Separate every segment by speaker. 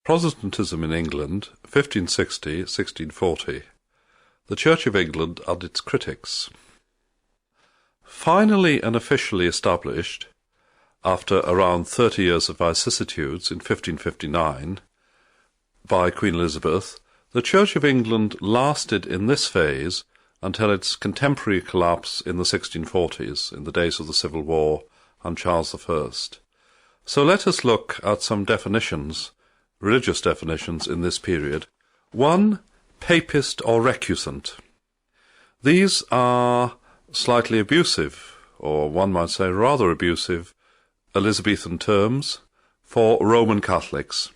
Speaker 1: Protestantism in England, 1560–1640. The Church of England and its critics. Finally and officially established, after around 30 years of vicissitudes in 1559, by Queen Elizabeth, the Church of England lasted in this phase until its contemporary collapse in the 1640s, in the days of the Civil War and Charles I. So let us look at some definitions, religious definitions in this period. 1. Papist or recusant. These are slightly abusive, or one might say rather abusive, Elizabethan terms for Roman Catholics.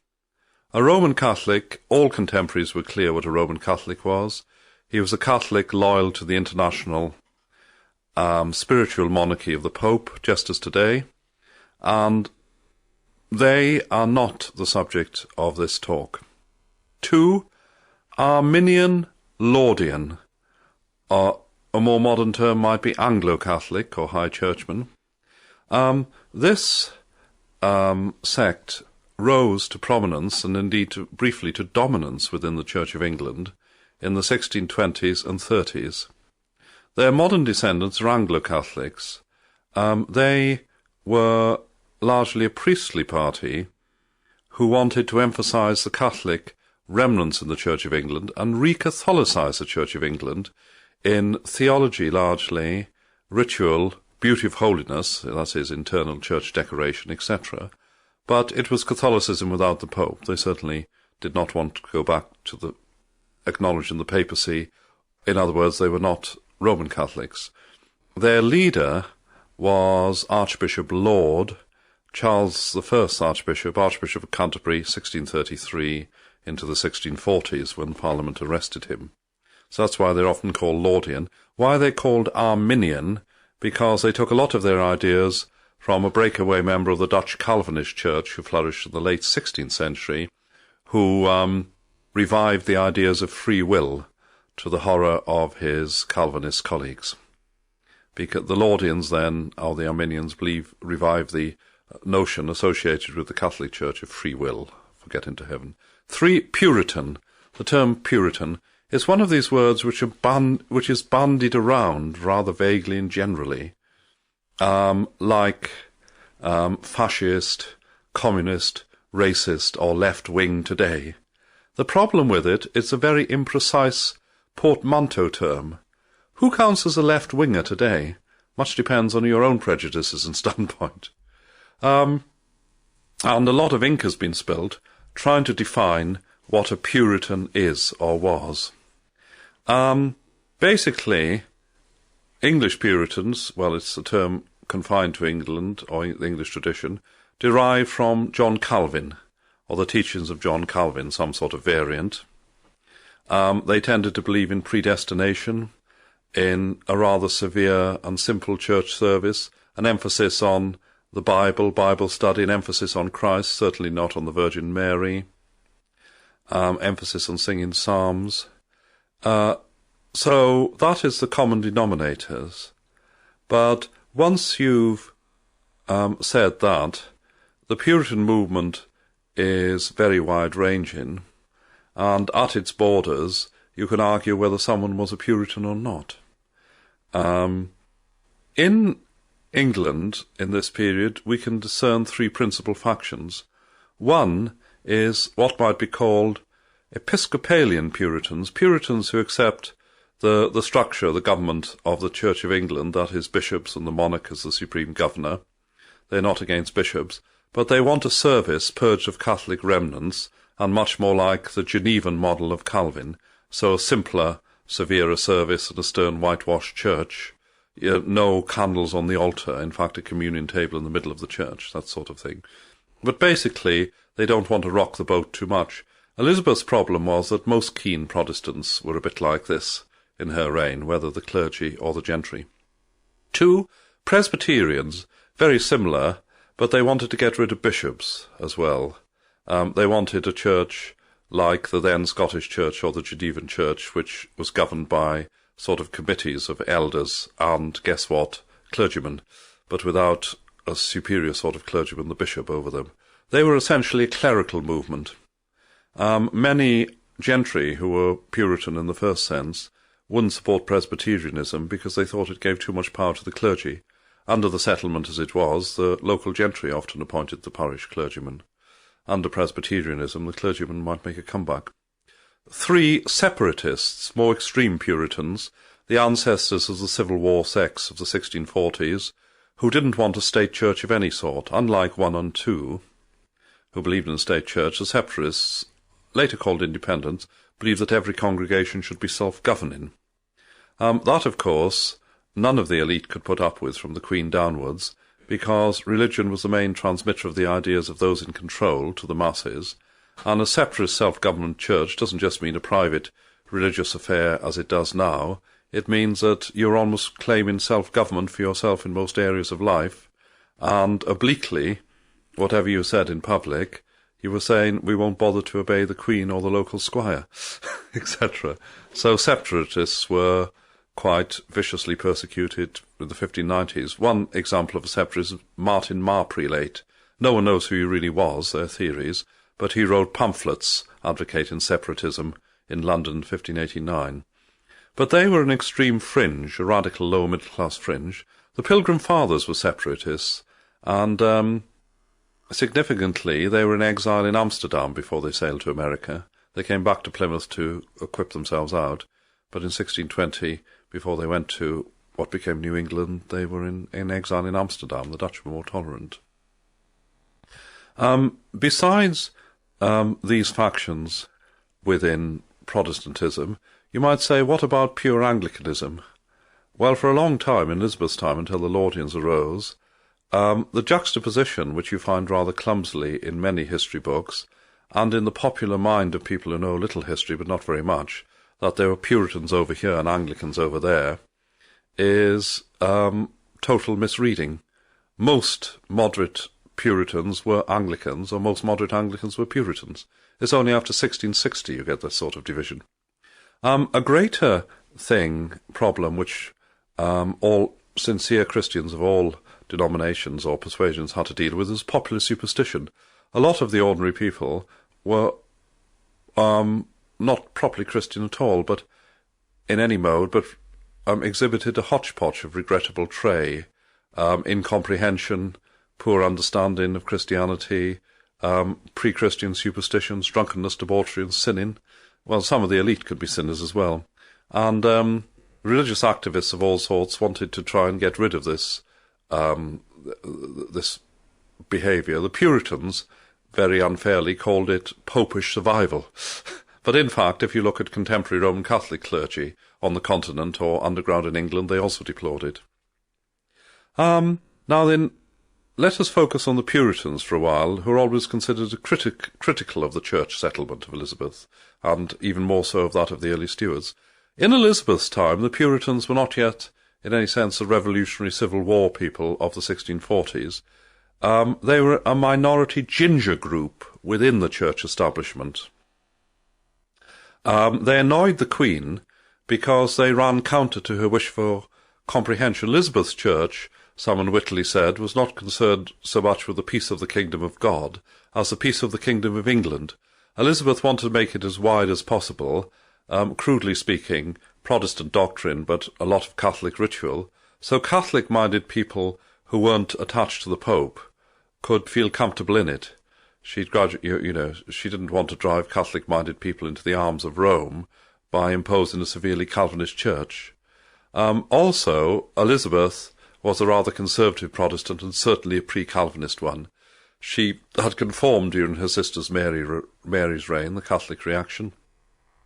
Speaker 1: A Roman Catholic, all contemporaries were clear what a Roman Catholic was. He was a Catholic loyal to the international spiritual monarchy of the Pope, just as today, and they are not the subject of this talk. 2. Arminian Laudian, or a more modern term might be Anglo-Catholic or High Churchman. This sect rose to prominence and indeed briefly to dominance within the Church of England in the 1620s and 30s. Their modern descendants are Anglo-Catholics. They were largely a priestly party who wanted to emphasise the Catholic remnants in the Church of England and re-Catholicize the Church of England in theology largely, ritual, beauty of holiness, that is, internal church decoration, etc. But it was Catholicism without the Pope. They certainly did not want to go back to the acknowledging the papacy. In other words, they were not Roman Catholics. Their leader was Archbishop Laud, Charles I Archbishop of Canterbury, 1633 into the 1640s, when Parliament arrested him. So that's why they're often called Laudian. Why they're called Arminian? Because they took a lot of their ideas from a breakaway member of the Dutch Calvinist Church who flourished in the late 16th century, who revived the ideas of free will to the horror of his Calvinist colleagues. Because the Laudians then, or the Arminians, revived the notion associated with the Catholic Church of free will for getting to heaven. 3. Puritan. The term Puritan is one of these words which is bandied around rather vaguely and generally, like fascist, communist, racist, or left-wing today. The problem with it, it's a very imprecise portmanteau term. Who counts as a left-winger today? Much depends on your own prejudices and standpoint. And a lot of ink has been spilled trying to define what a Puritan is or was. Basically, English Puritans, well, it's a term confined to England or the English tradition, derived from John Calvin, or the teachings of John Calvin, some sort of variant. They tended to believe in predestination, in a rather severe and simple church service, an emphasis on the Bible study, an emphasis on Christ, certainly not on the Virgin Mary, emphasis on singing psalms. So that is the common denominators. But once you've said that, the Puritan movement is very wide-ranging, and at its borders you can argue whether someone was a Puritan or not. In England, in this period, we can discern 3 principal factions. One is what might be called Episcopalian Puritans, Puritans who accept the structure, the government of the Church of England, that is, bishops and the monarch as the supreme governor. They're not against bishops, but they want a service purged of Catholic remnants and much more like the Genevan model of Calvin, so a simpler, severer service and a stern whitewashed church. No candles on the altar, in fact a communion table in the middle of the church, that sort of thing. But basically, they don't want to rock the boat too much. Elizabeth's problem was that most keen Protestants were a bit like this in her reign, whether the clergy or the gentry. 2. Presbyterians, very similar, but they wanted to get rid of bishops as well. They wanted a church like the then Scottish Church or the Genevan Church, which was governed by sort of committees of elders and, guess what, clergymen, but without a superior sort of clergyman, the bishop, over them. They were essentially a clerical movement. Many gentry who were Puritan in the first sense wouldn't support Presbyterianism because they thought it gave too much power to the clergy. Under the settlement as it was, the local gentry often appointed the parish clergyman. Under Presbyterianism, the clergyman might make a comeback. 3 separatists, more extreme Puritans, the ancestors of the Civil War sects of the 1640s, who didn't want a state church of any sort. Unlike 1 and 2, who believed in a state church, the separatists, later called independents, believed that every congregation should be self-governing. That, of course, none of the elite could put up with from the Queen downwards, because religion was the main transmitter of the ideas of those in control to the masses, and a separatist self-government church doesn't just mean a private religious affair as it does now. It means that you're almost claiming self-government for yourself in most areas of life, and obliquely, whatever you said in public, you were saying, we won't bother to obey the Queen or the local squire, etc. So separatists were quite viciously persecuted in the 1590s. One example of a separatist is Martin Marr prelate. No one knows who he really was, their theories, but he wrote pamphlets advocating separatism in London in 1589. But they were an extreme fringe, a radical lower-middle-class fringe. The Pilgrim Fathers were separatists, and significantly, they were in exile in Amsterdam before they sailed to America. They came back to Plymouth to equip themselves out, but in 1620, before they went to what became New England, they were in exile in Amsterdam. The Dutch were more tolerant. Besides these factions within Protestantism, you might say, what about pure Anglicanism? Well, for a long time, in Elizabeth's time, until the Laudians arose, the juxtaposition, which you find rather clumsily in many history books, and in the popular mind of people who know little history but not very much, that there were Puritans over here and Anglicans over there, is total misreading. Most moderate Puritans were Anglicans, or most moderate Anglicans were Puritans. It's only after 1660 you get this sort of division. A greater problem, which all sincere Christians of all denominations or persuasions had to deal with, is popular superstition. A lot of the ordinary people were not properly Christian at all, but in any mode, but exhibited a hodgepodge of regrettable trait, incomprehension, poor understanding of Christianity, pre-Christian superstitions, drunkenness, debauchery, and sinning. Well, some of the elite could be sinners as well. And religious activists of all sorts wanted to try and get rid of this this behaviour. The Puritans, very unfairly, called it popish survival. But in fact, if you look at contemporary Roman Catholic clergy on the continent or underground in England, they also deplored it. Now then, let us focus on the Puritans for a while, who are always considered critical of the church settlement of Elizabeth, and even more so of that of the early Stuarts. In Elizabeth's time, the Puritans were not yet, in any sense, the revolutionary Civil War people of the 1640s. They were a minority ginger group within the church establishment. They annoyed the Queen because they ran counter to her wish for comprehension. Elizabeth's church, Salmon Whitley said, was not concerned so much with the peace of the kingdom of God as the peace of the kingdom of England. Elizabeth wanted to make it as wide as possible, crudely speaking, Protestant doctrine, but a lot of Catholic ritual, so Catholic-minded people who weren't attached to the Pope could feel comfortable in it. She didn't want to drive Catholic-minded people into the arms of Rome by imposing a severely Calvinist church. Also, Elizabeth was a rather conservative Protestant and certainly a pre-Calvinist one. She had conformed during her sister's Mary's reign, the Catholic reaction,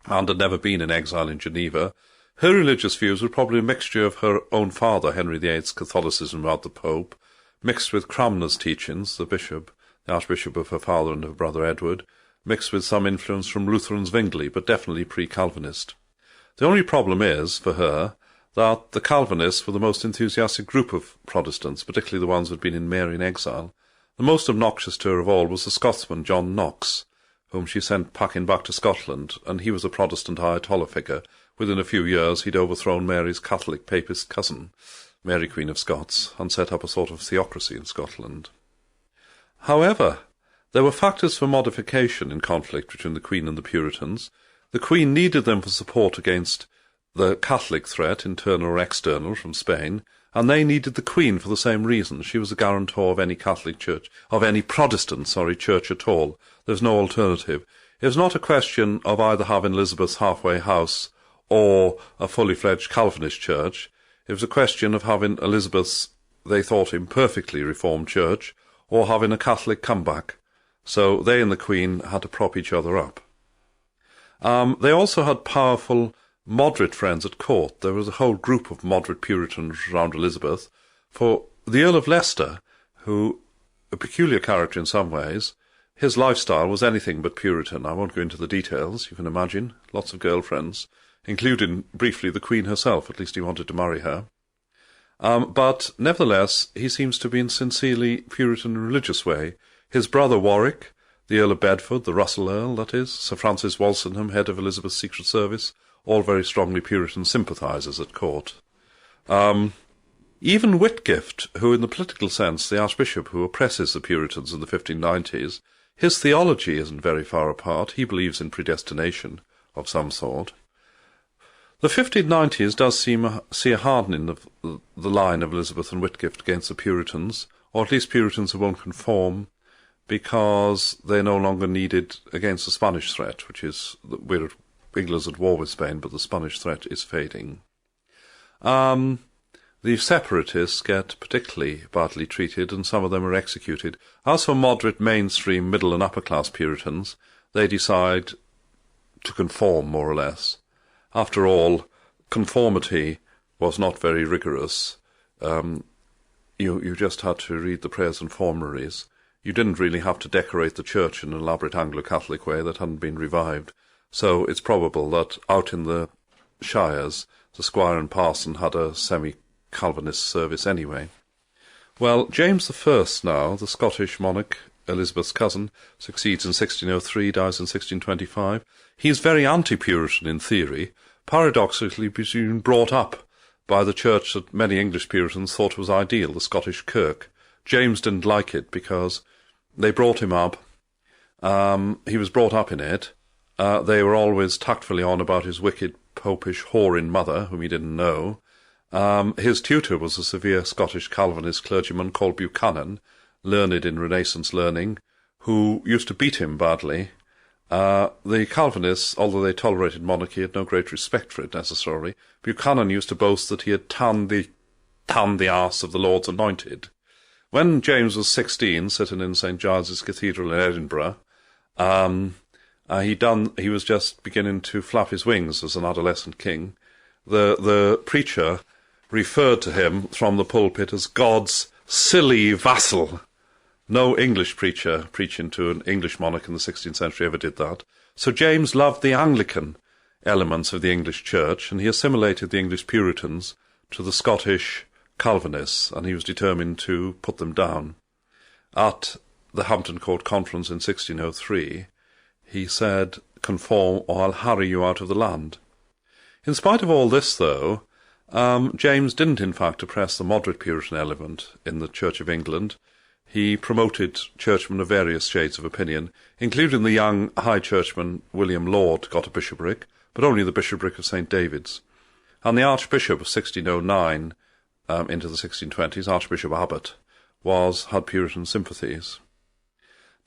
Speaker 1: and had never been in exile in Geneva. Her religious views were probably a mixture of her own father, Henry VIII's Catholicism about the Pope, mixed with Cranmer's teachings, the Archbishop of her father and her brother Edward, mixed with some influence from Luther and Zwingli, but definitely pre-Calvinist. The only problem is, for her, that the Calvinists were the most enthusiastic group of Protestants, particularly the ones who had been in Marian exile. The most obnoxious to her of all was the Scotsman John Knox, whom she sent packing back to Scotland, and he was a Protestant Ayatollah figure. Within a few years he'd overthrown Mary's Catholic papist cousin, Mary Queen of Scots, and set up a sort of theocracy in Scotland. However, There were factors for modification in conflict between the Queen and the Puritans. The Queen needed them for support against the Catholic threat, internal or external, from Spain, and they needed the Queen for the same reason. She was a guarantor of any Catholic church, of any Protestant, church at all. There's no alternative. It was not a question of either having Elizabeth's halfway house or a fully fledged Calvinist church. It was a question of having Elizabeth's, they thought, imperfectly reformed church, or having a Catholic comeback. So they and the Queen had to prop each other up. They also had powerful moderate friends at court. There was a whole group of moderate Puritans around Elizabeth. For the Earl of Leicester, who, a peculiar character in some ways, his lifestyle was anything but Puritan. I won't go into the details, you can imagine. Lots of girlfriends, including, briefly, the Queen herself. At least he wanted to marry her. But, nevertheless, he seems to be in sincerely Puritan and religious way. His brother Warwick, the Earl of Bedford, the Russell Earl, that is, Sir Francis Walsingham, head of Elizabeth's Secret Service, all very strongly Puritan sympathisers at court. Even Whitgift, who in the political sense, the Archbishop who oppresses the Puritans in the 1590s, his theology isn't very far apart. He believes in predestination of some sort. The 1590s does see a hardening of the line of Elizabeth and Whitgift against the Puritans, or at least Puritans who won't conform, because they're no longer needed against the Spanish threat, which is, England's at war with Spain, but the Spanish threat is fading. The separatists get particularly badly treated, and some of them are executed. As for moderate, mainstream, middle and upper-class Puritans, they decide to conform, more or less. After all, conformity was not very rigorous. You just had to read the prayers and formaries. You didn't really have to decorate the church in an elaborate Anglo-Catholic way that hadn't been revived. So it's probable that out in the shires, the squire and parson had a semi-Calvinist service anyway. Well, James I now, the Scottish monarch, Elizabeth's cousin, succeeds in 1603, dies in 1625. He's very anti-Puritan in theory, paradoxically being brought up by the church that many English Puritans thought was ideal, the Scottish Kirk. James didn't like it because they brought him up. He was brought up in it. They were always tactfully on about his wicked, popish, whoring mother, whom he didn't know. His tutor was a severe Scottish Calvinist clergyman called Buchanan, learned in Renaissance learning, who used to beat him badly. The Calvinists, although they tolerated monarchy, had no great respect for it necessarily. Buchanan used to boast that he had tanned the arse of the Lord's anointed. When James was 16, sitting in St. Giles's Cathedral in Edinburgh, he was just beginning to flap his wings as an adolescent king. The preacher referred to him from the pulpit as God's silly vassal. No English preacher preaching to an English monarch in the 16th century ever did that. So James loved the Anglican elements of the English church, and he assimilated the English Puritans to the Scottish Calvinists, and he was determined to put them down. At the Hampton Court Conference in 1603, he said, "Conform, or I'll harry you out of the land." In spite of all this, though, James didn't in fact oppress the moderate Puritan element in the Church of England. He promoted churchmen of various shades of opinion, including the young High Churchman William Laud got a bishopric, but only the bishopric of St. David's. And the Archbishop of 1609 into the 1620s, Archbishop Abbott, had Puritan sympathies.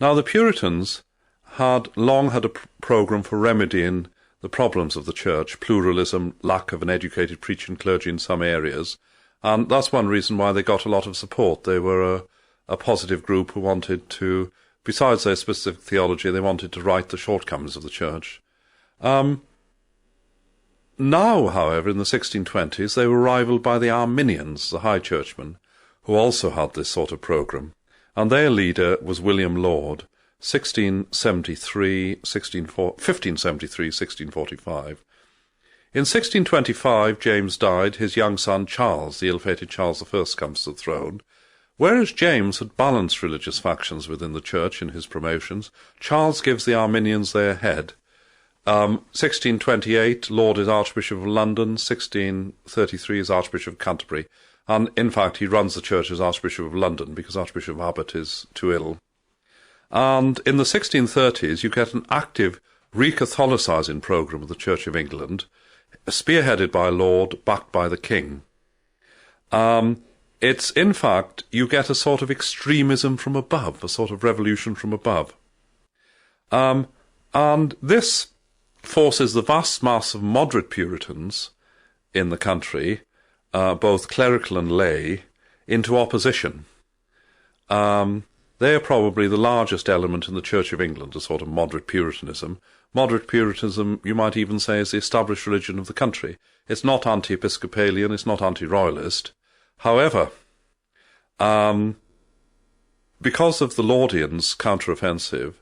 Speaker 1: Now the Puritans had long had a programme for remedying the problems of the church, pluralism, lack of an educated preaching clergy in some areas, and that's one reason why they got a lot of support. They were a positive group who wanted to, besides their specific theology, they wanted to right the shortcomings of the church. Now, however, in the 1620s, they were rivaled by the Arminians, the High Churchmen, who also had this sort of programme, and their leader was William Laud, 1573-1645. In 1625, James died. His young son Charles, the ill-fated Charles I, comes to the throne. Whereas James had balanced religious factions within the church in his promotions, Charles gives the Arminians their head. 1628, Laud is Archbishop of London. 1633 is Archbishop of Canterbury. And, in fact, he runs the church as Archbishop of London because Archbishop Abbott is too ill. And in the 1630s, you get an active re-Catholicizing program of the Church of England, spearheaded by Laud, backed by the King. It's, in fact, you get a sort of extremism from above, a sort of revolution from above. And this forces the vast mass of moderate Puritans in the country, both clerical and lay, into opposition. They are probably the largest element in the Church of England, a sort of moderate Puritanism. Moderate Puritanism, you might even say, is the established religion of the country. It's not anti-Episcopalian, it's not anti-royalist. However, because of the Laudians' counter-offensive,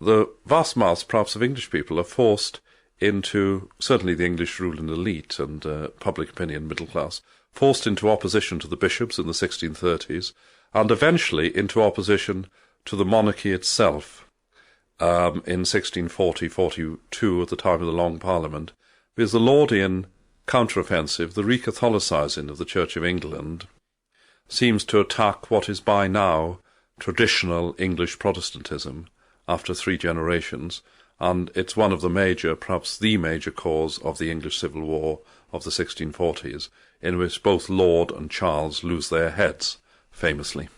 Speaker 1: the vast mass, perhaps, of English people are forced into, certainly the English ruling elite and public opinion middle class, forced into opposition to the bishops in the 1630s, and eventually into opposition to the monarchy itself in 1640-42 at the time of the Long Parliament, because the Laudian counter-offensive, the re-Catholicizing of the Church of England, seems to attack what is by now traditional English Protestantism after 3 generations, and it's one of the major, perhaps the major cause of the English Civil War of the 1640s, in which both Laud and Charles lose their heads, famously.